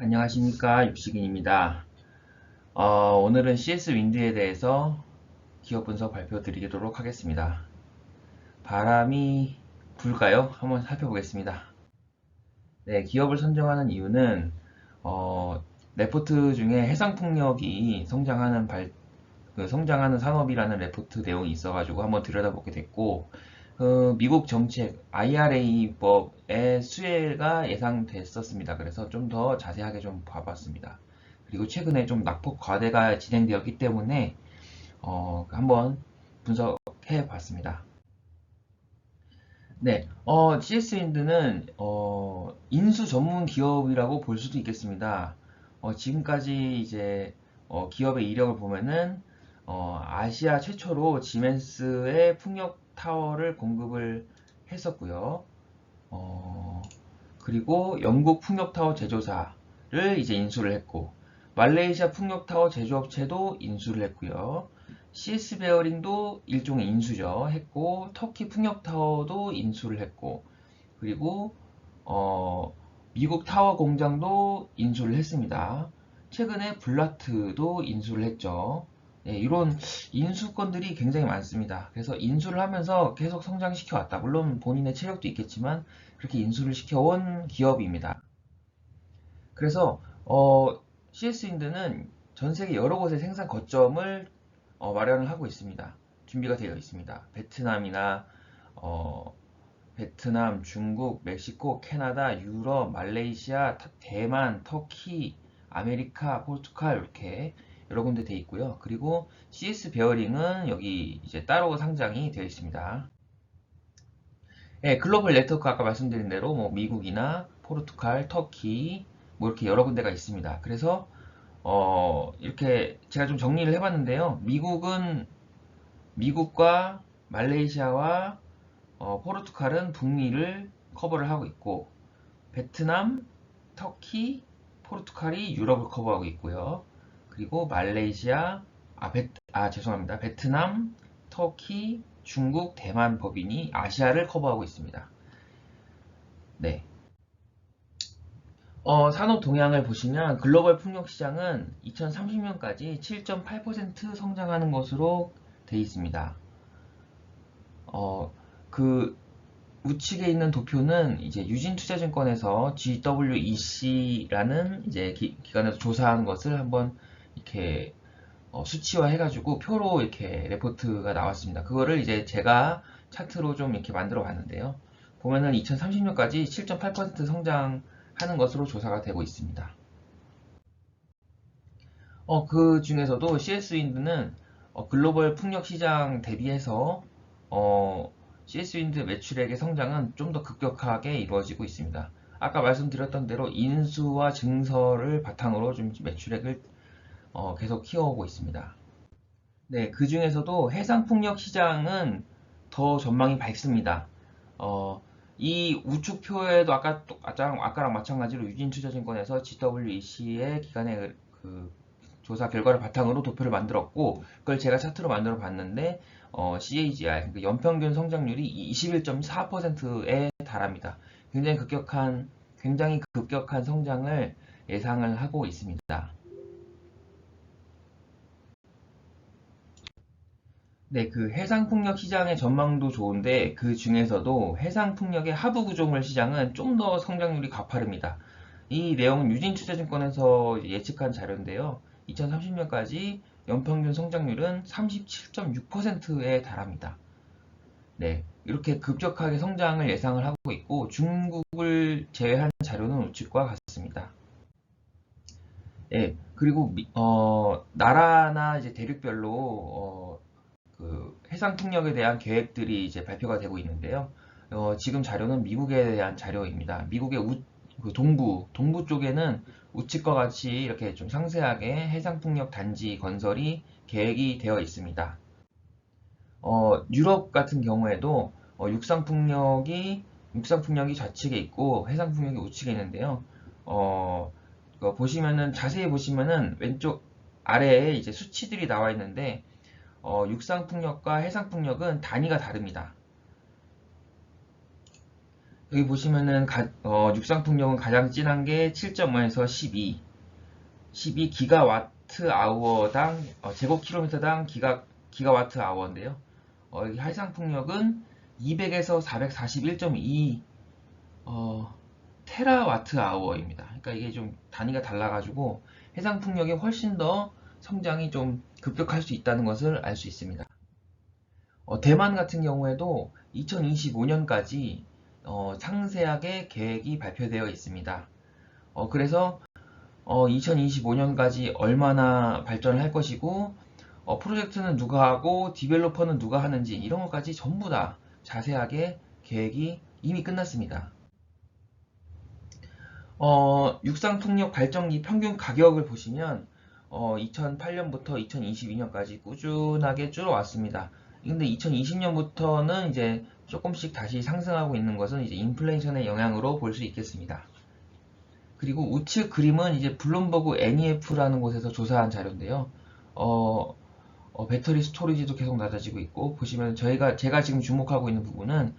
안녕하십니까, 육식인입니다. 오늘은 CS 윈드에 대해서 기업 분석 발표 드리도록 하겠습니다. 바람이 불까요? 한번 살펴보겠습니다. 네, 기업을 선정하는 이유는 레포트 중에 해상풍력이 성장하는 산업이라는 레포트 내용이 있어가지고 한번 들여다보게 됐고, 미국 정책 IRA법의 수혜가 예상됐었습니다. 그래서 좀 더 자세하게 좀 봐봤습니다. 그리고 최근에 좀 낙폭 과대가 진행되었기 때문에 한번 분석해 봤습니다. 네, CS윈드는 인수 전문 기업이라고 볼 수도 있겠습니다. 지금까지 이제 기업의 이력을 보면은 아시아 최초로 지멘스의 풍력 타워를 공급을 했었고요. 어, 그리고 영국 풍력 타워 제조사를 이제 인수를 했고, 말레이시아 풍력 타워 제조업체도 인수를 했고요. CS 베어링도 일종의 인수죠. 했고, 터키 풍력 타워도 인수를 했고, 그리고 어, 미국 타워 공장도 인수를 했습니다. 최근에 블라트도 인수를 했죠. 네, 이런 인수건들이 굉장히 많습니다. 그래서 인수를 하면서 계속 성장시켜 왔다. 물론 본인의 체력도 있겠지만 그렇게 인수를 시켜온 기업입니다. 그래서 CS윈드는 전 세계 여러 곳에 생산 거점을 마련을 하고 있습니다. 준비가 되어 있습니다. 어, 베트남, 중국, 멕시코, 캐나다, 유럽, 말레이시아, 대만, 터키, 아메리카, 포르투갈 이렇게 여러 군데 되어 있고요. 그리고 CS 베어링은 여기 이제 따로 상장이 되어 있습니다. 예, 글로벌 네트워크 아까 말씀드린 대로 뭐 미국이나 포르투갈, 터키 뭐 이렇게 여러 군데가 있습니다. 그래서 이렇게 제가 좀 정리를 해봤는데요. 미국과 말레이시아와 포르투갈은 북미를 커버를 하고 있고, 베트남, 터키, 포르투갈이 유럽을 커버하고 있고요. 그리고 말레이시아, 죄송합니다. 베트남, 터키, 중국, 대만 법인이 아시아를 커버하고 있습니다. 네. 산업 동향을 보시면 글로벌 풍력 시장은 2030년까지 7.8% 성장하는 것으로 되어 있습니다. 그 우측에 있는 도표는 이제 유진투자증권에서 GWEC라는 이제 기관에서 조사한 것을 한번 이렇게 수치화 해가지고 표로 이렇게 레포트가 나왔습니다. 그거를 이제 제가 차트로 좀 이렇게 만들어 봤는데요. 보면은 2030년까지 7.8% 성장하는 것으로 조사가 되고 있습니다. 그 중에서도 CS윈드는 글로벌 풍력 시장 대비해서 CS윈드 매출액의 성장은 좀 더 급격하게 이루어지고 있습니다. 아까 말씀드렸던 대로 인수와 증설을 바탕으로 좀 매출액을 계속 키워오고 있습니다. 네, 그 중에서도 해상풍력 시장은 더 전망이 밝습니다. 어, 이 우측표에도 아까랑 마찬가지로 유진투자증권에서 GWEC의 기간의 그 조사 결과를 바탕으로 도표를 만들었고, 그걸 제가 차트로 만들어 봤는데 CAGR, 그러니까 연평균 성장률이 21.4%에 달합니다. 굉장히 급격한 성장을 예상을 하고 있습니다. 네, 그 해상풍력 시장의 전망도 좋은데 그 중에서도 해상풍력의 하부 구조물 시장은 좀 더 성장률이 가파릅니다. 이 내용은 유진투자증권에서 예측한 자료인데요. 2030년까지 연평균 성장률은 37.6%에 달합니다. 네, 이렇게 급격하게 성장을 예상을 하고 있고 중국을 제외한 자료는 우측과 같습니다. 네, 그리고 나라나 이제 대륙별로 그 해상 풍력에 대한 계획들이 이제 발표가 되고 있는데요. 지금 자료는 미국에 대한 자료입니다. 미국의 그 동부 쪽에는 우측과 같이 이렇게 좀 상세하게 해상 풍력 단지 건설이 계획이 되어 있습니다. 유럽 같은 경우에도 육상 풍력이 좌측에 있고 해상 풍력이 우측에 있는데요. 보시면은 자세히 보시면은 왼쪽 아래에 이제 수치들이 나와 있는데 육상 풍력과 해상 풍력은 단위가 다릅니다. 여기 보시면은 육상풍력은 가장 진한 게 7.5에서 12 기가와트 아워당 제곱킬로미터당 기가와트 아워인데요. 여기 해상풍력은 200에서 441.2 테라와트 아워입니다. 그러니까 이게 좀 단위가 달라가지고 해상풍력이 훨씬 더 성장이 좀 급격할 수 있다는 것을 알 수 있습니다. 대만 같은 경우에도 2025년까지 상세하게 계획이 발표되어 있습니다. 그래서 2025년까지 얼마나 발전을 할 것이고 프로젝트는 누가 하고 디벨로퍼는 누가 하는지 이런 것까지 전부 다 자세하게 계획이 이미 끝났습니다. 육상풍력 발전기 평균 가격을 보시면 2008년부터 2022년까지 꾸준하게 줄어왔습니다. 근데 2020년부터는 이제 조금씩 다시 상승하고 있는 것은 이제 인플레이션의 영향으로 볼 수 있겠습니다. 그리고 우측 그림은 이제 블룸버그 NEF라는 곳에서 조사한 자료인데요. 배터리 스토리지도 계속 낮아지고 있고, 보시면 제가 지금 주목하고 있는 부분은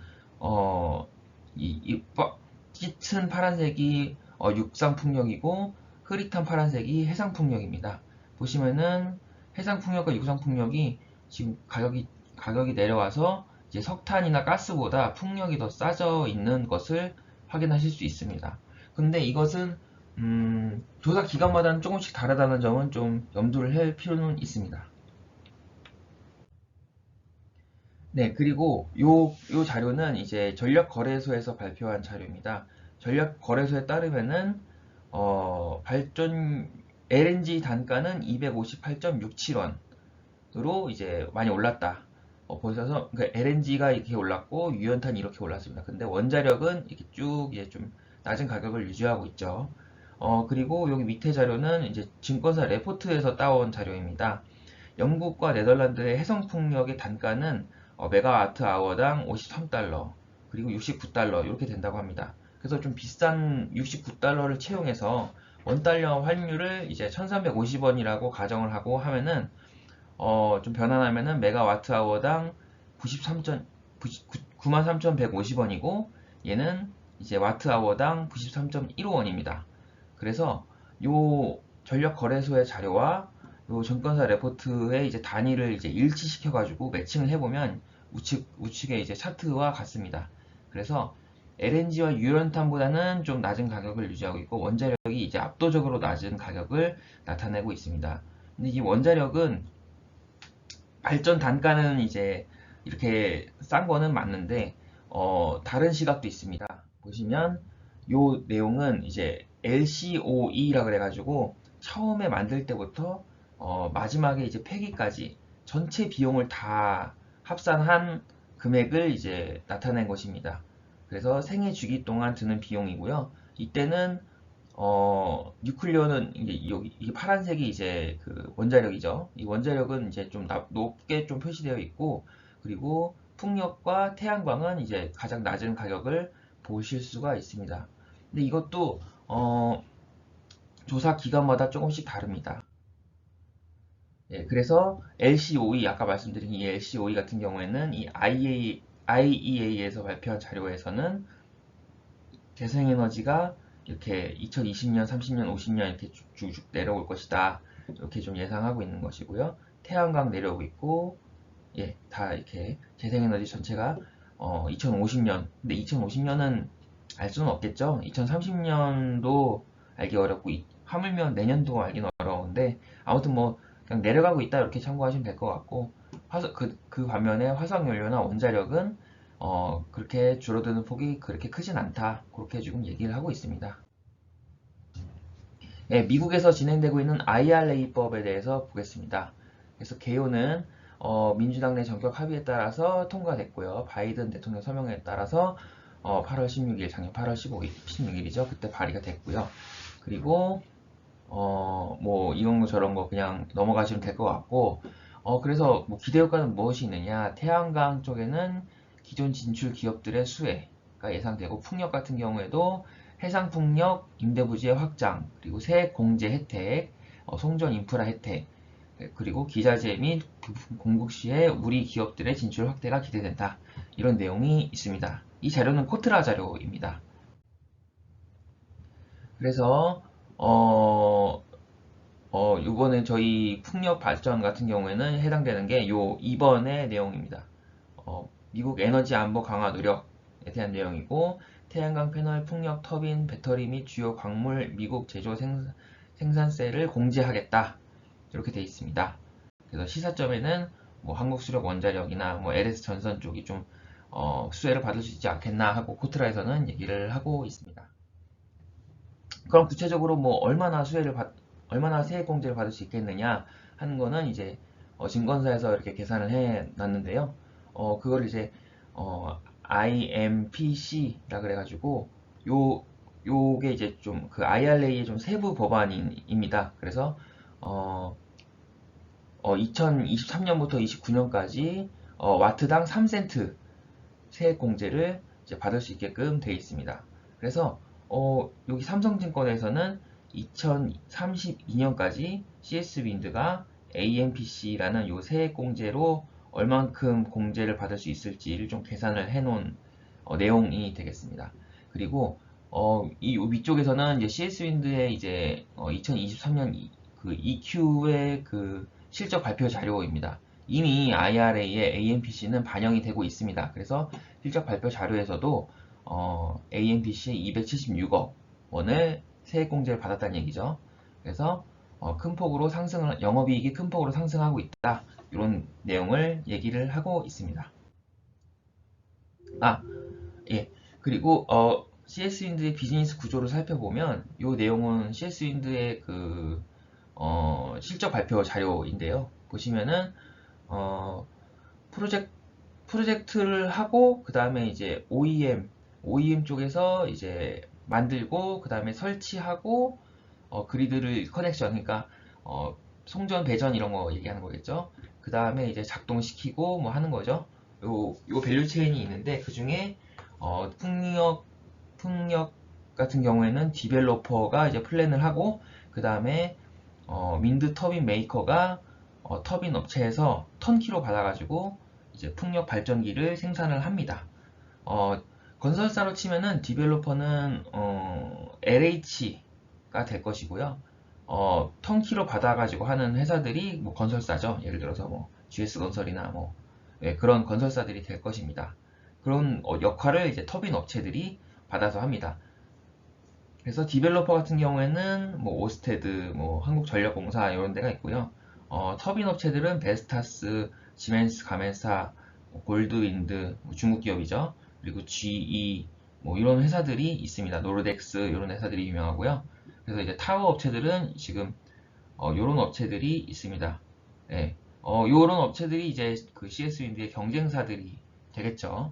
짙은 파란색이 육상풍력이고 흐릿한 파란색이 해상풍력입니다. 보시면은 해상풍력과 육상풍력이 지금 가격이 내려와서 이제 석탄이나 가스보다 풍력이 더 싸져 있는 것을 확인하실 수 있습니다. 근데 이것은 조사 기간마다는 조금씩 다르다는 점은 좀 염두를 할 필요는 있습니다. 네, 그리고 요 자료는 이제 전력거래소에서 발표한 자료입니다. 전력거래소에 따르면은 발전 LNG 단가는 258.67원으로 이제 많이 올랐다. 보셔서 그러니까 LNG가 이렇게 올랐고 유연탄이 이렇게 올랐습니다. 근데 원자력은 이렇게 쭉 이제 좀 낮은 가격을 유지하고 있죠. 그리고 여기 밑에 자료는 이제 증권사 레포트에서 따온 자료입니다. 영국과 네덜란드의 해상풍력의 단가는 메가와트 아워당 53달러 그리고 69달러 이렇게 된다고 합니다. 그래서 좀 비싼 69달러를 채용해서 원달러 환율을 이제 1350원이라고 가정을 하고 하면은 좀 변환하면은 메가와트 아워당 93,150원이고 얘는 이제 와트 아워당 93.15원입니다. 그래서 요 전력 거래소의 자료와 요 증권사 레포트의 이제 단위를 이제 일치시켜 가지고 매칭을 해보면 우측의 이제 차트와 같습니다. 그래서 LNG와 유연탄보다는 좀 낮은 가격을 유지하고 있고 원자력이 이제 압도적으로 낮은 가격을 나타내고 있습니다. 근데 이 원자력은 발전 단가는 이제 이렇게 싼 거는 맞는데 다른 시각도 있습니다. 보시면 요 내용은 이제 LCOE라 그래가지고 처음에 만들 때부터 마지막에 이제 폐기까지 전체 비용을 다 합산한 금액을 이제 나타낸 것입니다. 그래서 생애 주기 동안 드는 비용이고요. 이때는 뉴클리어는 이게 파란색이 이제 그 원자력이죠. 이 원자력은 이제 좀 높게 좀 표시되어 있고, 그리고 풍력과 태양광은 이제 가장 낮은 가격을 보실 수가 있습니다. 근데 이것도 조사 기간마다 조금씩 다릅니다. 예, 그래서 LCOE 아까 말씀드린 이 LCOE 같은 경우에는 이 IEA에서 발표한 자료에서는 재생에너지가 이렇게 2020년, 30년, 50년 이렇게 쭉쭉 내려올 것이다. 이렇게 좀 예상하고 있는 것이고요. 태양광 내려오고 있고, 예, 다 이렇게 재생에너지 전체가 2050년. 근데 2050년은 알 수는 없겠죠. 2030년도 알기 어렵고 하물며 내년도 알기는 어려운데 아무튼 뭐 그냥 내려가고 있다 이렇게 참고하시면 될 것 같고 그 반면에 화석연료나 원자력은 그렇게 줄어드는 폭이 그렇게 크진 않다. 그렇게 지금 얘기를 하고 있습니다. 예, 미국에서 진행되고 있는 IRA법에 대해서 보겠습니다. 그래서 개요는 민주당 내 전격 합의에 따라서 통과됐고요. 바이든 대통령 서명에 따라서 8월 16일, 작년 8월 16일이죠. 그때 발의가 됐고요. 그리고 뭐 이런 거 저런 거 그냥 넘어가시면 될 것 같고 그래서 뭐 기대 효과는 무엇이 있느냐? 태양광 쪽에는 기존 진출 기업들의 수혜가 예상되고 풍력 같은 경우에도 해상풍력 임대부지의 확장 그리고 세액 공제 혜택, 송전 인프라 혜택 그리고 기자재 및 공급 시에 우리 기업들의 진출 확대가 기대된다. 이런 내용이 있습니다. 이 자료는 코트라 자료입니다. 그래서 이번에 저희 풍력 발전 같은 경우에는 해당되는 게 요 2번의 내용입니다. 미국 에너지 안보 강화 노력에 대한 내용이고, 태양광 패널, 풍력 터빈, 배터리 및 주요 광물 미국 제조 생산세를 공제하겠다. 이렇게 되어 있습니다. 그래서 시사점에는 뭐 한국수력 원자력이나 뭐 LS 전선 쪽이 좀 수혜를 받을 수 있지 않겠나 하고 코트라에서는 얘기를 하고 있습니다. 그럼 구체적으로 뭐 얼마나 세액 공제를 받을 수 있겠느냐 하는 거는 이제 증권사에서 이렇게 계산을 해 놨는데요. 그걸 이제 IMPC라 그래가지고 요게 이제 좀 그 IRA의 좀 세부 법안입니다. 그래서 2023년부터 29년까지 와트당 3센트 세액 공제를 이제 받을 수 있게끔 되어 있습니다. 그래서 여기 삼성증권에서는 2032년까지 CS윈드가 AMPC라는 요 세액 공제로 얼만큼 공제를 받을 수 있을지를 좀 계산을 해놓은 내용이 되겠습니다. 그리고 이 위쪽에서는 이제 CS윈드의 이제 2023년 그 EQ의 그 실적 발표 자료입니다. 이미 IRA의 AMPC는 반영이 되고 있습니다. 그래서 실적 발표 자료에서도 AMPC 276억 원을 세액 공제를 받았다는 얘기죠. 그래서 큰 폭으로 영업이익이 큰 폭으로 상승하고 있다. 이런 내용을 얘기를 하고 있습니다. 예. 그리고 CS윈드의 비즈니스 구조를 살펴보면 이 내용은 CS윈드의 그 실적 발표 자료인데요. 보시면은 프로젝트를 하고 그 다음에 이제 OEM 쪽에서 이제 만들고 그 다음에 설치하고 그리드를 커넥션, 그러니까 송전 배전 이런 거 얘기하는 거겠죠. 그 다음에 이제 작동시키고 뭐 하는 거죠. 요 밸류 체인이 있는데 그 중에 풍력 같은 경우에는 디벨로퍼가 이제 플랜을 하고 그 다음에 윈드 터빈 메이커가 터빈 업체에서 턴키로 받아가지고 이제 풍력 발전기를 생산을 합니다. 건설사로 치면은 디벨로퍼는 LH가 될 것이고요. 턴키로 받아가지고 하는 회사들이 뭐 건설사죠. 예를 들어서 뭐 GS건설이나 뭐 그런 건설사들이 될 것입니다. 그런 역할을 이제 터빈 업체들이 받아서 합니다. 그래서 디벨로퍼 같은 경우에는 뭐 오스테드, 뭐 한국전력공사 이런 데가 있고요. 터빈 업체들은 베스타스, 지멘스, 가멘사, 골드윈드, 뭐 중국 기업이죠. 그리고 GE 뭐 이런 회사들이 있습니다. 노르덱스 이런 회사들이 유명하고요. 그래서 이제 타워 업체들은 지금 이런 업체들이 있습니다. 네, 이런 업체들이 이제 그 CS윈드의 경쟁사들이 되겠죠.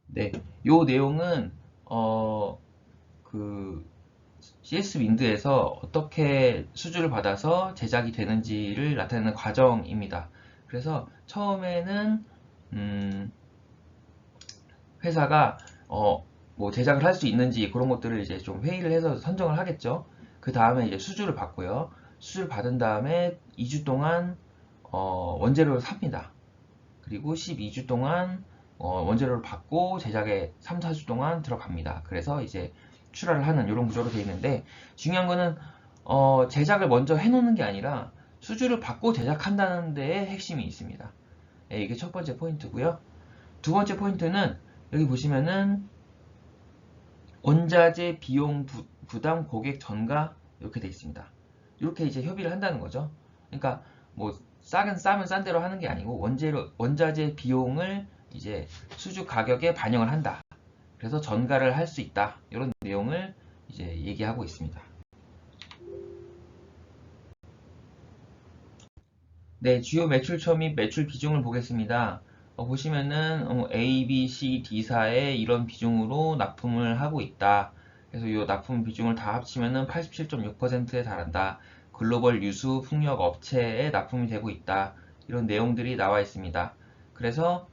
네, 요 내용은 그 CS윈드에서 어떻게 수주를 받아서 제작이 되는지를 나타내는 과정입니다. 그래서 처음에는 회사가 뭐 제작을 할 수 있는지 그런 것들을 이제 좀 회의를 해서 선정을 하겠죠. 그 다음에 이제 수주를 받고요. 수주를 받은 다음에 2주 동안 원재료를 삽니다. 그리고 12주 동안 원재료를 받고 제작에 3, 4주 동안 들어갑니다. 그래서 이제 출하를 하는 이런 구조로 되어 있는데, 중요한 거는 제작을 먼저 해놓는 게 아니라 수주를 받고 제작한다는 데에 핵심이 있습니다. 네, 이게 첫 번째 포인트고요. 두 번째 포인트는 여기 보시면은 원자재 비용 부담 고객 전가 이렇게 되어 있습니다. 이렇게 이제 협의를 한다는 거죠. 그러니까 뭐 싸면 싼 대로 하는 게 아니고 원자재 비용을 이제 수주 가격에 반영을 한다. 그래서 전가를 할 수 있다. 이런 내용을 이제 얘기하고 있습니다. 네, 주요 매출처 및 매출 비중을 보겠습니다. 보시면은 A, B, C, D사에 이런 비중으로 납품을 하고 있다. 그래서 이 납품 비중을 다 합치면은 87.6%에 달한다. 글로벌 유수 풍력 업체에 납품이 되고 있다. 이런 내용들이 나와 있습니다. 그래서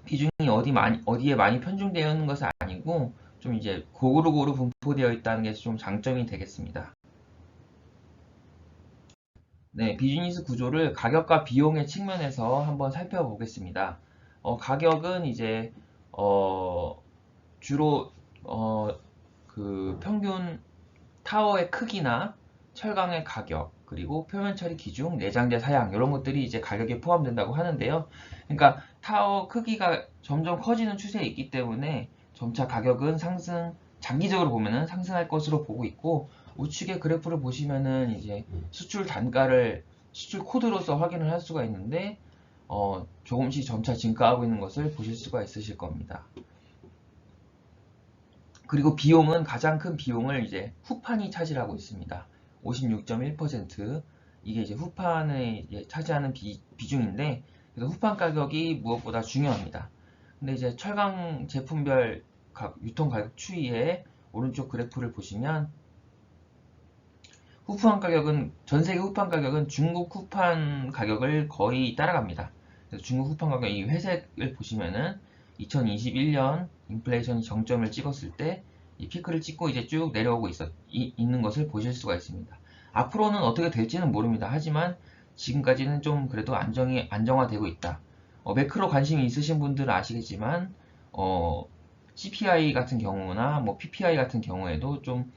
비중이 어디에 많이 편중되어 있는 것은 아니고 좀 이제 고루고루 분포되어 있다는 게 좀 장점이 되겠습니다. 네, 비즈니스 구조를 가격과 비용의 측면에서 한번 살펴보겠습니다. 가격은 이제 주로 그 평균 타워의 크기나 철강의 가격, 그리고 표면 처리 기준, 내장재 사양 이런 것들이 이제 가격에 포함된다고 하는데요. 그러니까 타워 크기가 점점 커지는 추세에 있기 때문에 점차 가격은 장기적으로 보면은 상승할 것으로 보고 있고, 우측의 그래프를 보시면은 이제 수출 단가를 수출 코드로서 확인을 할 수가 있는데 조금씩 점차 증가하고 있는 것을 보실 수가 있으실 겁니다. 그리고 비용은 가장 큰 비용을 이제 후판이 차지하고 있습니다. 56.1%. 이게 이제 후판을 이제 차지하는 비중인데, 그래서 후판 가격이 무엇보다 중요합니다. 근데 이제 철강 제품별 유통 가격 추이에 오른쪽 그래프를 보시면 전 세계 후판 가격은 중국 후판 가격을 거의 따라갑니다. 그래서 중국 후판 가격 이 회색을 보시면은 2021년 인플레이션이 정점을 찍었을 때 이 피크를 찍고 이제 쭉 내려오고 있는 것을 보실 수가 있습니다. 앞으로는 어떻게 될지는 모릅니다. 하지만 지금까지는 좀 그래도 안정화되고 있다. 매크로 관심이 있으신 분들은 아시겠지만 CPI 같은 경우나 뭐 PPI 같은 경우에도 좀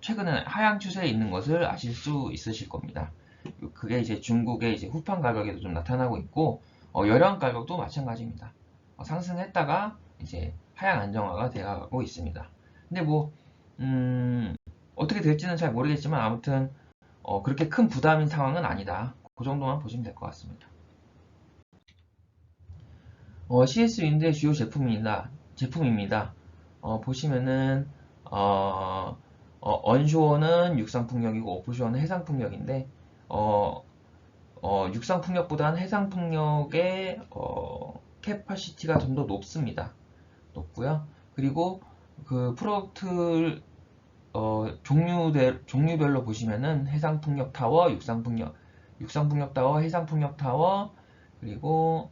최근에 하향 추세에 있는 것을 아실 수 있으실 겁니다. 그게 이제 중국의 이제 후판 가격에도 좀 나타나고 있고, 열형 가격도 마찬가지입니다. 상승했다가 이제 하향 안정화가 되어가고 있습니다. 근데 뭐 어떻게 될지는 잘 모르겠지만 아무튼 그렇게 큰 부담인 상황은 아니다. 그 정도만 보시면 될 것 같습니다. CS 윈드의 주요 제품입니다. 보시면은 언쇼어는 육상풍력이고 오프쇼어는 해상풍력인데 육상풍력보다는 해상풍력의 캐파시티가 좀 더 높고요. 그리고 그 프로덕트 종류별로 보시면은 해상풍력 타워, 육상풍력 타워, 해상풍력 타워, 그리고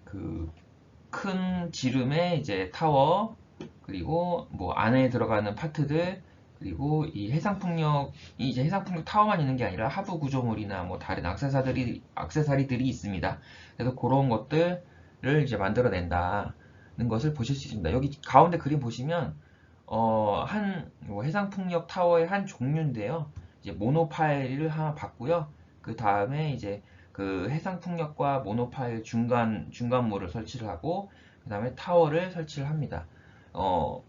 그 큰 지름의 이제 타워, 그리고 뭐 안에 들어가는 파트들, 그리고 이 해상풍력이 이제 해상풍력 타워만 있는 게 아니라 하부 구조물이나 뭐 다른 액세서리들이 있습니다. 그래서 그런 것들을 이제 만들어낸다는 것을 보실 수 있습니다. 여기 가운데 그림 보시면 뭐 해상풍력 타워의 한 종류인데요. 이제 모노파일을 하나 봤고요. 그 다음에 이제 그 해상풍력과 모노파일 중간물을 설치를 하고, 그 다음에 타워를 설치를 합니다.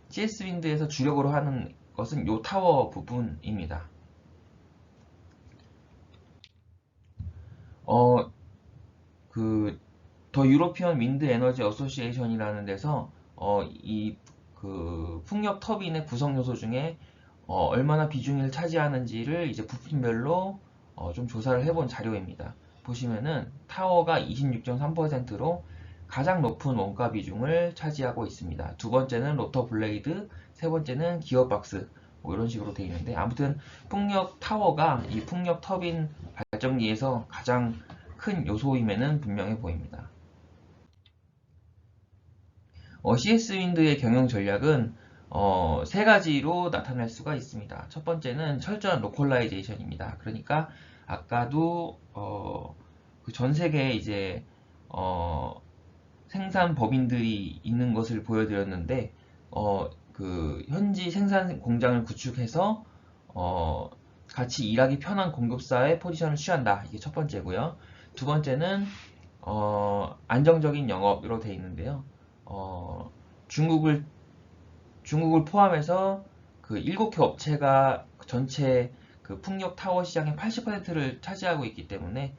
CS 윈드에서 주력으로 하는 것은 이 타워 부분입니다. 더 유로피언 윈드 에너지 어소시에이션이라는 데서 이 그 풍력 터빈의 구성 요소 중에 얼마나 비중을 차지하는지를 이제 부품별로 좀 조사를 해본 자료입니다. 보시면은 타워가 26.3%로 가장 높은 원가 비중을 차지하고 있습니다. 두 번째는 로터 블레이드, 세 번째는 기어박스, 뭐 이런 식으로 되어 있는데, 아무튼 풍력 타워가 이 풍력 터빈 발전기에서 가장 큰 요소임에는 분명해 보입니다. CS 윈드의 경영 전략은 세 가지로 나타날 수가 있습니다. 첫 번째는 철저한 로컬라이제이션입니다. 그러니까 아까도 그 전 세계에 이제 생산 법인들이 있는 것을 보여드렸는데, 그 현지 생산 공장을 구축해서 같이 일하기 편한 공급사의 포지션을 취한다. 이게 첫 번째고요. 두 번째는 안정적인 영업으로 되어 있는데요. 중국을 포함해서 그 7개 업체가 전체 그 풍력 타워 시장의 80%를 차지하고 있기 때문에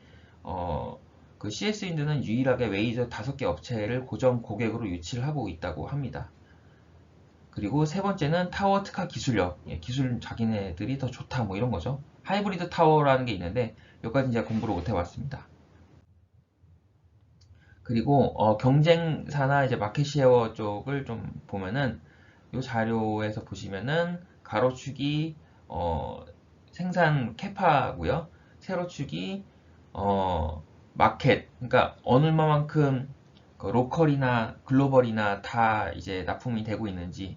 그 CS 윈드는 유일하게 메이저 5개 업체를 고정 고객으로 유치를 하고 있다고 합니다. 그리고 세 번째는 타워 특화 기술력, 기술 자기네들이 더 좋다 뭐 이런 거죠. 하이브리드 타워라는 게 있는데 여기까지 제가 공부를 못 해봤습니다. 그리고 경쟁사나 이제 마켓시어 쪽을 좀 보면은 이 자료에서 보시면은 가로축이 생산 캐파고요. 세로축이 마켓, 그러니까 얼마만큼 그 로컬이나 글로벌이나 다 이제 납품이 되고 있는지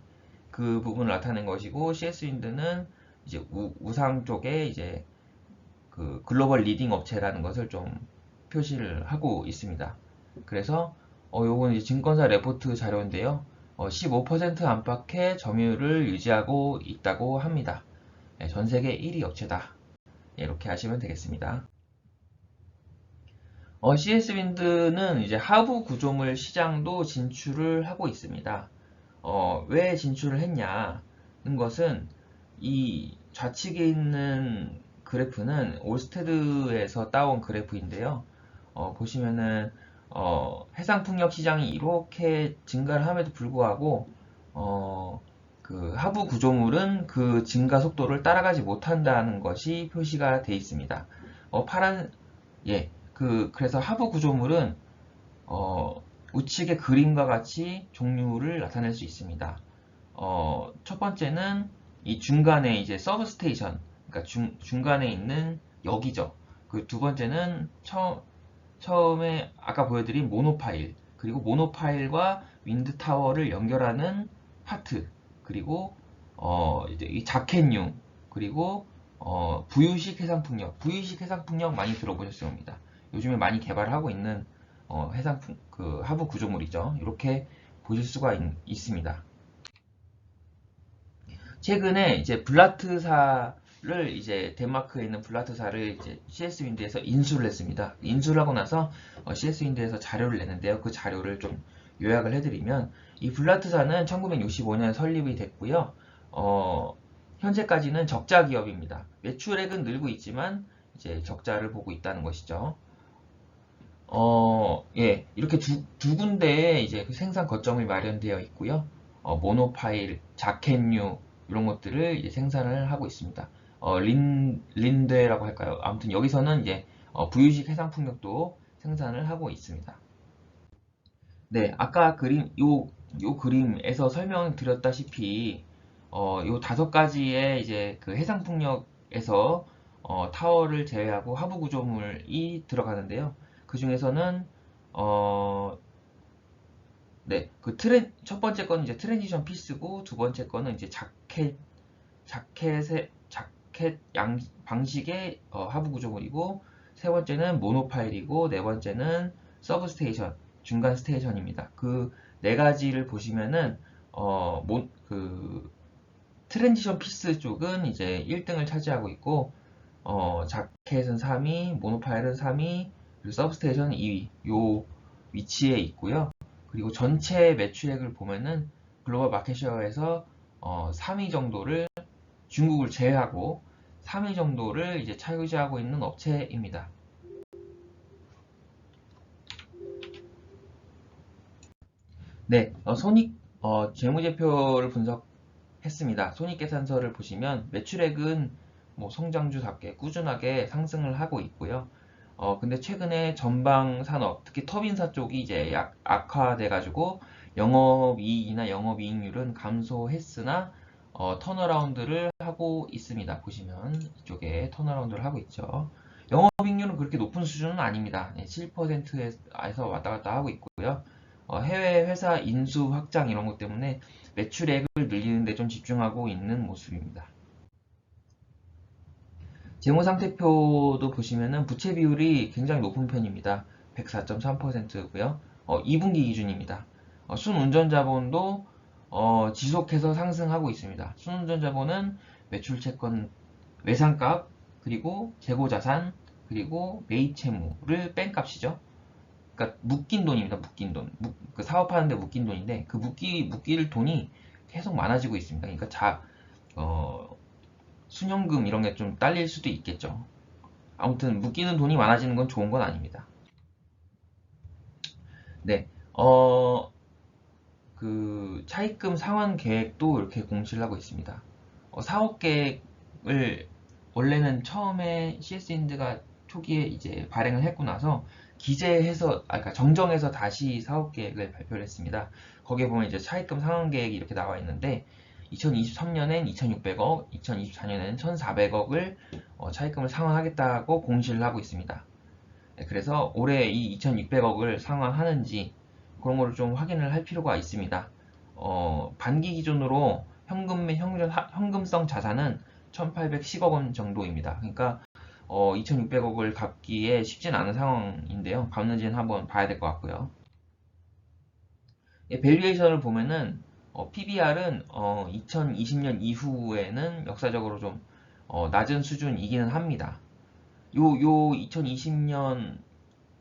그 부분을 나타낸 것이고, CS 윈드는 이제 우상 쪽에 이제 그 글로벌 리딩 업체라는 것을 좀 표시를 하고 있습니다. 그래서 요건 이제 증권사 레포트 자료인데요. 15% 안팎의 점유율을 유지하고 있다고 합니다. 전 세계 1위 업체다. 이렇게 하시면 되겠습니다. CS윈드는 이제 하부 구조물 시장도 진출을 하고 있습니다. 왜 진출을 했냐는 것은 이 좌측에 있는 그래프는 올스테드에서 따온 그래프인데요. 보시면은 해상풍력 시장이 이렇게 증가를 함에도 불구하고 그 하부 구조물은 그 증가 속도를 따라가지 못한다는 것이 표시가 되어 있습니다. 파란 예, 그래서 하부 구조물은 우측의 그림과 같이 종류를 나타낼 수 있습니다. 첫 번째는 이 중간에 이제 서브스테이션, 그러니까 중간에 있는 역이죠. 그 두 번째는 처음에 아까 보여드린 모노파일, 그리고 모노파일과 윈드타워를 연결하는 파트, 그리고 이제 이 자켓류, 그리고 부유식 해상풍력, 부유식 해상풍력 많이 들어보셨을 겁니다. 요즘에 많이 개발을 하고 있는 그 하부 구조물이죠. 이렇게 보실 수가 있습니다. 최근에 이제 블라트사를 이제 덴마크에 있는 블라트사를 이제 CS윈드에서 인수를 했습니다. 인수를 하고 나서 CS윈드에서 자료를 냈는데요. 그 자료를 좀 요약을 해드리면 이 블라트사는 1965년 설립이 됐고요. 현재까지는 적자 기업입니다. 매출액은 늘고 있지만 이제 적자를 보고 있다는 것이죠. 예, 이렇게 두 군데에 이제 그 생산 거점이 마련되어 있고요. 모노파일, 자켓류 이런 것들을 이제 생산을 하고 있습니다. 린데라고 할까요? 아무튼 여기서는 이제 부유식 해상풍력도 생산을 하고 있습니다. 네, 아까 요 그림에서 설명드렸다시피 요 다섯 가지의 이제 그 해상풍력에서 타워를 제외하고 하부 구조물이 들어가는데요. 그 중에서는 네, 첫 번째 거는 이제 트랜지션 피스고 두 번째 거는 이제 자켓 방식의 하부 구조물이고 세 번째는 모노파일이고 네 번째는 서브스테이션, 중간 스테이션입니다. 그 네 가지를 보시면은 트랜지션 피스 쪽은 이제 1등을 차지하고 있고 자켓은 3위, 모노파일은 3위, 그리고 서브스테이션은 2위 요 위치에 있고요. 그리고 전체 매출액을 보면은 글로벌 마켓쉐어에서 3위 정도를 중국을 제외하고 3위 정도를 이제 차지하고 있는 업체입니다. 네, 재무제표를 분석했습니다. 손익계산서를 보시면 매출액은 뭐 성장주답게 꾸준하게 상승을 하고 있고요. 근데 최근에 전방 산업, 특히 터빈사 쪽이 이제 악화돼가지고 영업이익이나 영업이익률은 감소했으나 턴어라운드를 하고 있습니다. 보시면 이쪽에 턴어라운드를 하고 있죠. 영업이익률은 그렇게 높은 수준은 아닙니다. 7%에서 왔다 갔다 하고 있고요. 해외 회사 인수 확장 이런 것 때문에 매출액을 늘리는 데 좀 집중하고 있는 모습입니다. 재무상태표도 보시면은 부채 비율이 굉장히 높은 편입니다. 104.3%고요. 2분기 기준입니다. 순운전자본도 지속해서 상승하고 있습니다. 순운전자본은 매출채권 외상값, 그리고 재고자산, 그리고 매입채무를 뺀 값이죠. 그러니까 묶인 돈입니다. 묶인 돈. 그 사업하는데 묶인 돈인데 그 묶일 돈이 계속 많아지고 있습니다. 그러니까 순현금 이런 게 좀 딸릴 수도 있겠죠. 아무튼 묶이는 돈이 많아지는 건 좋은 건 아닙니다. 네, 그 차입금 상환 계획도 이렇게 공시를 하고 있습니다. 사업 계획을 원래는 처음에 CS인드가 초기에 이제 발행을 했고 나서 그러니까 정정해서 다시 사업 계획을 발표를 했습니다. 거기에 보면 이제 차입금 상환 계획이 이렇게 나와 있는데 2023년엔 2600억, 2024년에는 1400억을 차입금을 상환하겠다고 공시를 하고 있습니다. 네, 그래서 올해 이 2600억을 상환하는지 그런 거를 좀 확인을 할 필요가 있습니다. 반기 기준으로 현금성 자산은 1810억 원 정도입니다. 그러니까 2600억을 갚기에 쉽진 않은 상황인데요. 갚는지는 한번 봐야 될 것 같고요. 예, 밸류에이션을 보면은 PBR은 2020년 이후에는 역사적으로 좀 낮은 수준이기는 합니다. 요 2020년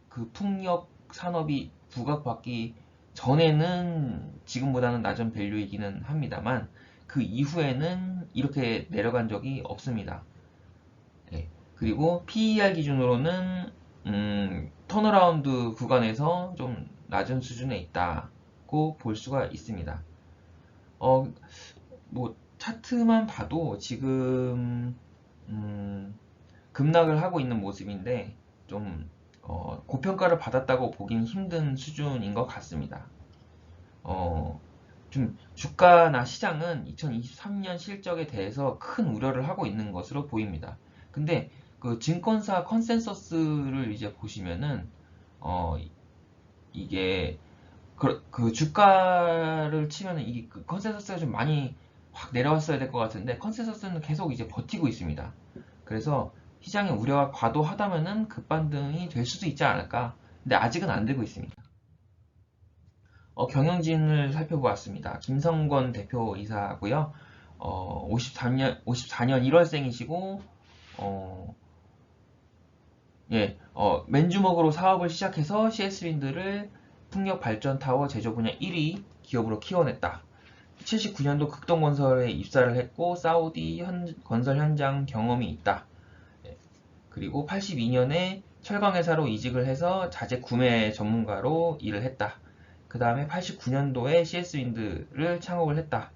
그 풍력 산업이 부각받기 전에는 지금보다는 낮은 밸류이기는 합니다만 그 이후에는 이렇게 내려간 적이 없습니다. 예. 그리고 PER 기준으로는 턴어라운드 구간에서 좀 낮은 수준에 있다고 볼 수가 있습니다. 어, 뭐 차트만 봐도 지금 급락을 하고 있는 모습인데 좀 고평가를 받았다고 보긴 힘든 수준인 것 같습니다. 좀 주가나 시장은 2023년 실적에 대해서 큰 우려를 하고 있는 것으로 보입니다. 근데 그 증권사 컨센서스를 이제 보시면은 어, 이게 그 주가를 치면은 이게 그 컨센서스가 좀 많이 확 내려왔어야 될 것 같은데 컨센서스는 계속 이제 버티고 있습니다. 그래서 시장의 우려가 과도하다면은 급반등이 될 수도 있지 않을까. 근데 아직은 안 되고 있습니다. 경영진을 살펴보았습니다. 김성권 대표이사고요. 54년 1월생이시고 예, 맨주먹으로 사업을 시작해서 CS윈드를 풍력 발전 타워 제조 분야 1위 기업으로 키워냈다. 79년도 극동건설에 입사를 했고 사우디 건설 현장 경험이 있다. 예, 그리고 82년에 철강회사로 이직을 해서 자재 구매 전문가로 일을 했다. 그 다음에 89년도에 CS윈드를 창업을 했다.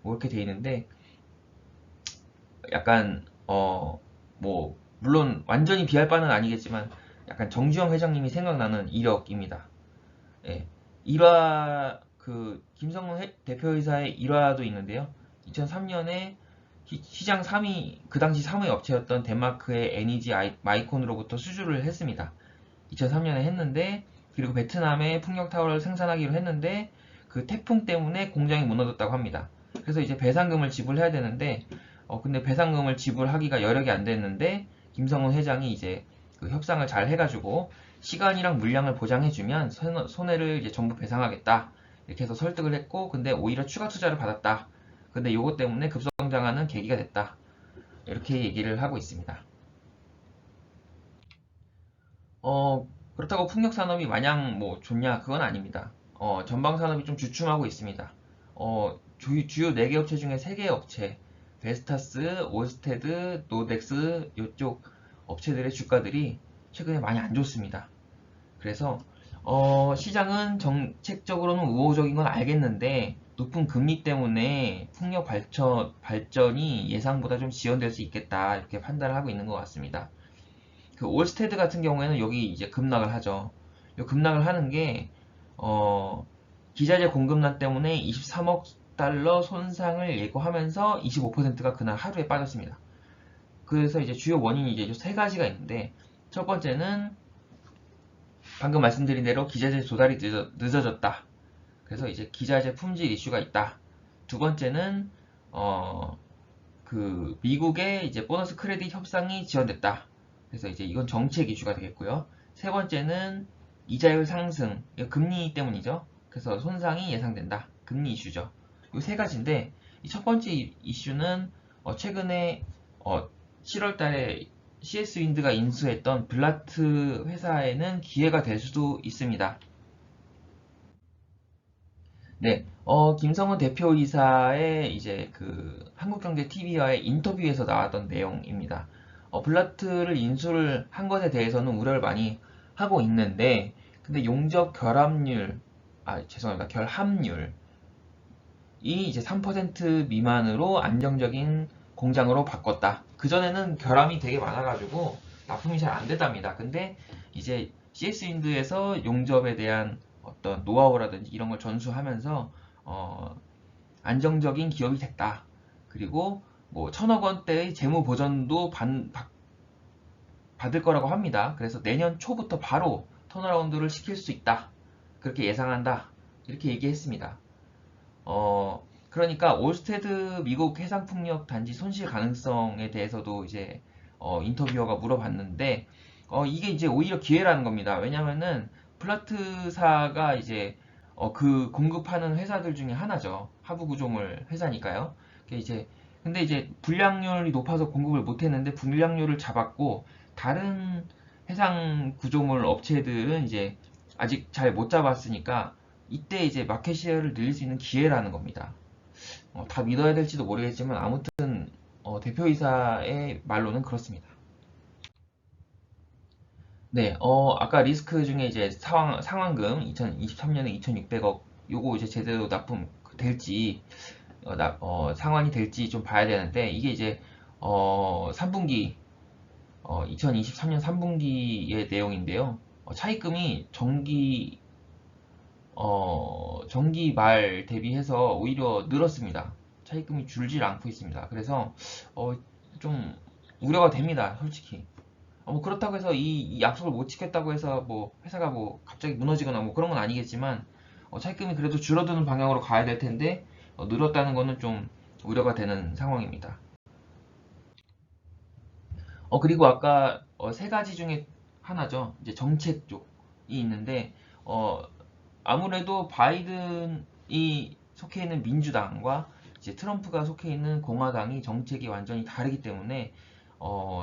뭐 이렇게 돼 있는데 약간 뭐 물론 완전히 비할 바는 아니겠지만 약간 정주영 회장님이 생각나는 이력입니다. 예. 일화 그 김성훈 대표이사의 일화도 있는데요. 2003년에 시장 3위 그 당시 3위 업체였던 덴마크의 NEG 마이콘으로부터 수주를 했습니다. 2003년에 했는데 그리고 베트남에 풍력타워를 생산하기로 했는데 그 태풍 때문에 공장이 무너졌다고 합니다. 그래서 이제 배상금을 지불해야 되는데 근데 배상금을 지불하기가 여력이 안 됐는데 김성훈 회장이 이제 그 협상을 잘 해가지고 시간이랑 물량을 보장해주면 손해를 이제 전부 배상하겠다 이렇게 해서 설득을 했고 근데 오히려 추가 투자를 받았다. 근데 요것 때문에 급성장하는 계기가 됐다. 이렇게 얘기를 하고 있습니다. 그렇다고 풍력 산업이 마냥 뭐 좋냐 그건 아닙니다. 전방 산업이 좀 주춤하고 있습니다. 주요 4개 업체 중에 3개 업체 베스타스, 올스테드, 노덱스 이쪽 업체들의 주가들이 최근에 많이 안 좋습니다. 그래서 시장은 정책적으로는 우호적인 건 알겠는데 높은 금리 때문에 풍력 발전이 예상보다 좀 지연될 수 있겠다 이렇게 판단을 하고 있는 것 같습니다. 그 올스테드 같은 경우에는 여기 이제 급락을 하죠. 이 급락을 하는 게 기자재 공급난 때문에 23억 달러 손상을 예고하면서 25%가 그날 하루에 빠졌습니다. 그래서 이제 주요 원인이 이제 세 가지가 있는데 첫 번째는 방금 말씀드린 대로 기자재 조달이 늦어졌다. 그래서 이제 기자재 품질 이슈가 있다. 두 번째는 그 미국의 이제 보너스 크레딧 협상이 지연됐다. 그래서 이제 이건 정책 이슈가 되겠고요. 세 번째는 이자율 상승, 금리 때문이죠. 그래서 손상이 예상된다. 금리 이슈죠. 이 세 가지인데 이 첫 번째 이슈는 최근에 7월 달에 CS 윈드가 인수했던 블라트 회사에는 기회가 될 수도 있습니다. 네, 김성은 대표이사의 이제 그 한국경제TV와의 인터뷰에서 나왔던 내용입니다. 블라트를 인수를 한 것에 대해서는 우려를 많이 하고 있는데, 근데 용적 결합률, 죄송합니다. 결합률이 이제 3% 미만으로 안정적인 공장으로 바꿨다. 그전에는 결함이 되게 많아가지고 납품이 잘 안 됐답니다. 근데 이제 CS윈드에서 용접에 대한 어떤 노하우라든지 이런 걸 전수하면서 안정적인 기업이 됐다. 그리고 뭐 1,000억 원대의 재무 보전도 받을 거라고 합니다. 그래서 내년 초부터 바로 턴어라운드를 시킬 수 있다. 그렇게 예상한다. 이렇게 얘기했습니다. 그러니까 올스테드 미국 해상풍력 단지 손실 가능성에 대해서도 이제 인터뷰어가 물어봤는데 이게 이제 오히려 기회라는 겁니다. 왜냐면은 플라트사가 이제 그 공급하는 회사들 중에 하나죠. 하부 구조물 회사니까요. 이제 근데 이제 불량률이 높아서 공급을 못했는데 불량률을 잡았고 다른 해상 구조물 업체들은 이제 아직 잘 못 잡았으니까 이때 이제 마켓 시ェ어를 늘릴 수 있는 기회라는 겁니다. 다 믿어야 될지도 모르겠지만 아무튼 대표이사의 말로는 그렇습니다. 네, 아까 리스크 중에 이제 상환금 2023년에 2,600억 요거 이제 제대로 납품 될지 상환이 될지 좀 봐야 되는데 이게 이제 3분기 2023년 3분기의 내용인데요. 차입금이 정기 말 대비해서 오히려 늘었습니다. 차입금이 줄질 않고 있습니다. 그래서 좀 우려가 됩니다. 솔직히. 뭐 그렇다고 해서 이 약속을 못 지켰다고 해서 뭐 회사가 뭐 갑자기 무너지거나 뭐 그런 건 아니겠지만 차입금이 그래도 줄어드는 방향으로 가야 될 텐데 늘었다는 거는 좀 우려가 되는 상황입니다. 그리고 아까 세 가지 중에 하나죠. 이제 정책 쪽이 있는데 아무래도 바이든이 속해 있는 민주당과 이제 트럼프가 속해 있는 공화당이 정책이 완전히 다르기 때문에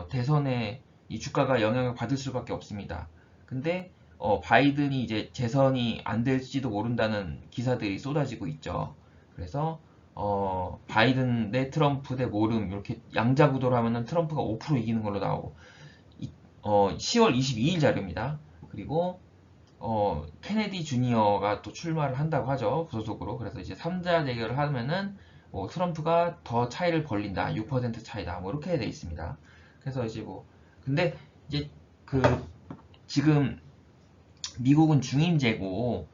대선에 이 주가가 영향을 받을 수밖에 없습니다. 근데 바이든이 이제 재선이 안 될지도 모른다는 기사들이 쏟아지고 있죠. 그래서 바이든 대 트럼프 대 모름 이렇게 양자 구도로 하면은 트럼프가 5% 이기는 걸로 나오고 10월 22일 자료입니다. 그리고 케네디 주니어가 또 출마를 한다고 하죠. 부소속으로. 그래서 이제 3자 대결을 하면은 트럼프가 더 차이를 벌린다. 6% 차이다. 뭐 이렇게 돼 있습니다. 그래서 이제 근데 이제 그 지금 미국은 중임제고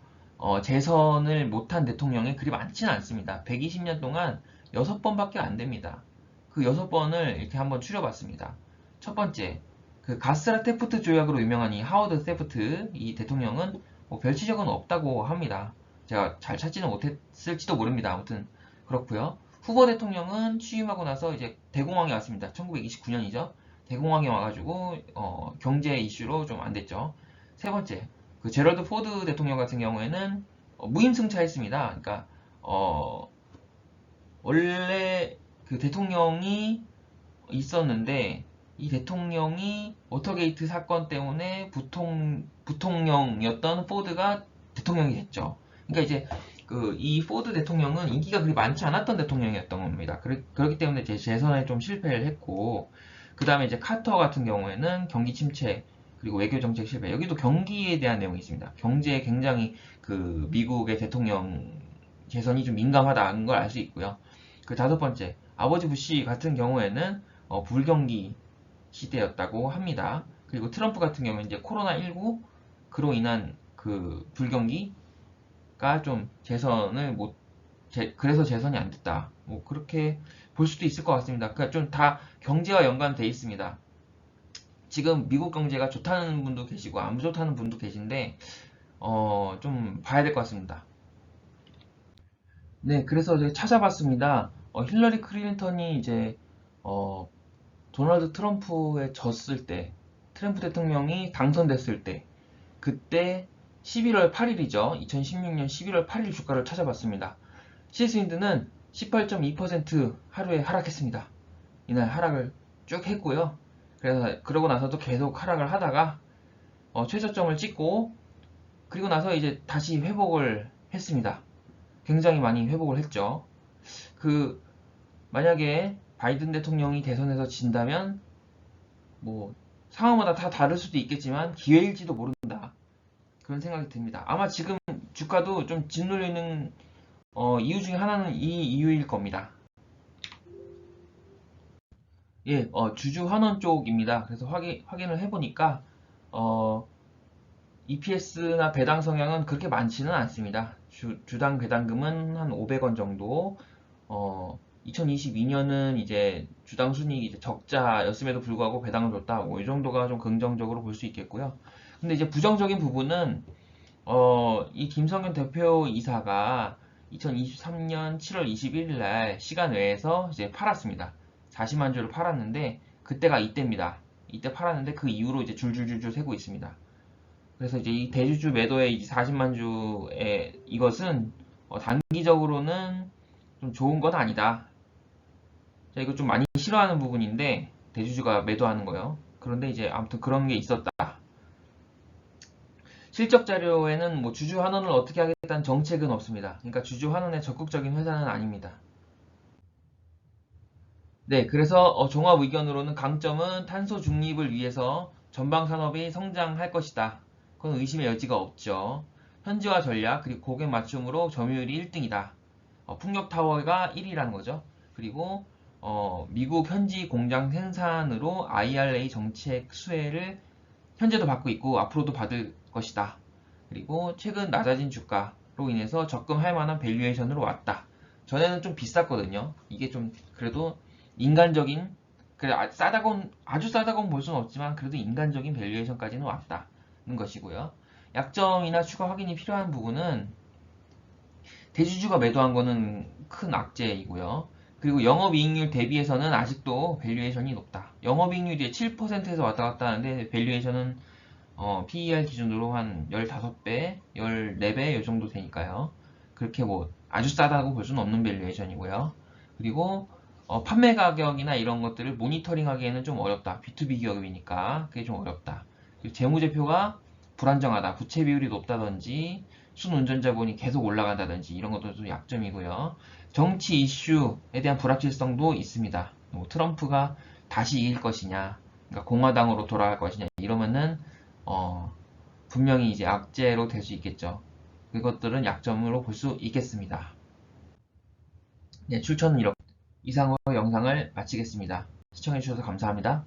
재선을 못한 대통령이 그리 많지는 않습니다. 120년 동안 6번밖에 안 됩니다. 그 6번을 이렇게 한번 추려봤습니다. 첫 번째, 그 가스라 테프트 조약으로 유명한 이 하워드 테프트 이 대통령은 별치적은 없다고 합니다. 제가 잘 찾지는 못했을지도 모릅니다. 아무튼 그렇고요. 후보 대통령은 취임하고 나서 이제 대공황이 왔습니다. 1929년이죠. 대공황이 와가지고 경제 이슈로 좀 안 됐죠. 세 번째, 그 제럴드 포드 대통령 같은 경우에는 무임승차했습니다. 그러니까 원래 그 대통령이 있었는데 이 대통령이 워터게이트 사건 때문에 부통령이었던 포드가 대통령이 됐죠. 그러니까 이제 이 포드 대통령은 인기가 그리 많지 않았던 대통령이었던 겁니다. 그렇기 때문에 이제 재선에 좀 실패를 했고, 그 다음에 이제 카터 같은 경우에는 경기 침체, 그리고 외교 정책 실패. 여기도 경기에 대한 내용이 있습니다. 경제에 굉장히 그 미국의 대통령 재선이 좀 민감하다는 걸 알 수 있고요. 그 다섯 번째, 아버지 부시 같은 경우에는 불경기 시대였다고 합니다. 그리고 트럼프 같은 경우는 이제 코로나19 그로 인한 그 불경기가 좀 그래서 재선이 안 됐다. 뭐 그렇게 볼 수도 있을 것 같습니다. 그러니까 좀 다 경제와 연관돼 있습니다. 지금 미국 경제가 좋다는 분도 계시고 안 좋다는 분도 계신데 좀 봐야 될 것 같습니다. 네, 그래서 제가 찾아봤습니다. 힐러리 클린턴이 이제 도널드 트럼프에 졌을 때, 트럼프 대통령이 당선됐을 때, 그때 11월 8일이죠. 2016년 11월 8일 주가를 찾아봤습니다. 시스윈드는 18.2% 하루에 하락했습니다. 이날 하락을 쭉 했고요. 그러고 나서도 계속 하락을 하다가 최저점을 찍고 그리고 나서 이제 다시 회복을 했습니다. 굉장히 많이 회복을 했죠. 만약에 바이든 대통령이 대선에서 진다면 뭐 상황마다 다 다를 수도 있겠지만 기회일지도 모른다. 그런 생각이 듭니다. 아마 지금 주가도 좀 짓눌리는 이유 중에 하나는 이 이유일 겁니다. 예, 주주 환원 쪽입니다. 그래서 확인을 해보니까 EPS나 배당 성향은 그렇게 많지는 않습니다. 주당 배당금은 한 500원 정도. 2022년은 이제 주당 순이익이 이제 적자였음에도 불구하고 배당을 줬다. 뭐 이 정도가 좀 긍정적으로 볼 수 있겠고요. 근데 이제 부정적인 부분은 이 김성현 대표이사가 2023년 7월 21일 날 시간 외에서 이제 팔았습니다. 40만 주를 팔았는데 그때가 이때입니다. 이때 팔았는데 그 이후로 이제 줄줄줄줄 새고 있습니다. 그래서 이제 이 대주주 매도의 40만 주의 이것은 단기적으로는 좀 좋은 건 아니다. 자, 이거 좀 많이 싫어하는 부분인데 대주주가 매도하는 거요. 그런데 이제 아무튼 그런 게 있었다. 실적 자료에는 뭐 주주 환원을 어떻게 하겠다는 정책은 없습니다. 그러니까 주주 환원에 적극적인 회사는 아닙니다. 네, 그래서 종합 의견으로는 강점은 탄소 중립을 위해서 전방 산업이 성장할 것이다. 그건 의심의 여지가 없죠. 현지화 전략 그리고 고객 맞춤으로 점유율이 1등이다. 풍력 타워가 1위라는 거죠. 그리고 미국 현지 공장 생산으로 IRA 정책 수혜를 현재도 받고 있고 앞으로도 받을 것이다. 그리고 최근 낮아진 주가로 인해서 적금할 만한 밸류에이션으로 왔다. 전에는 좀 비쌌거든요. 이게 좀 그래도 인간적인 그래 아주 싸다고는 볼 수는 없지만 그래도 인간적인 밸류에이션까지는 왔다는 것이고요. 약점이나 추가 확인이 필요한 부분은 대주주가 매도한 거는 큰 악재이고요. 그리고 영업이익률 대비해서는 아직도 밸류에이션이 높다. 영업이익률이 7%에서 왔다 갔다 하는데 밸류에이션은 PER 기준으로 한 15배, 14배 이 정도 되니까요. 그렇게 뭐 아주 싸다고 볼 수는 없는 밸류에이션이고요. 그리고 판매 가격이나 이런 것들을 모니터링하기에는 좀 어렵다. B2B 기업이니까 그게 좀 어렵다. 그리고 재무제표가 불안정하다. 부채 비율이 높다든지 순운전자본이 계속 올라간다든지 이런 것도 좀 약점이고요. 정치 이슈에 대한 불확실성도 있습니다. 뭐 트럼프가 다시 이길 것이냐, 그러니까 공화당으로 돌아갈 것이냐 이러면은 분명히 이제 악재로 될 수 있겠죠. 그것들은 약점으로 볼 수 있겠습니다. 네, 추천은 이렇게 이상으로 영상을 마치겠습니다. 시청해주셔서 감사합니다.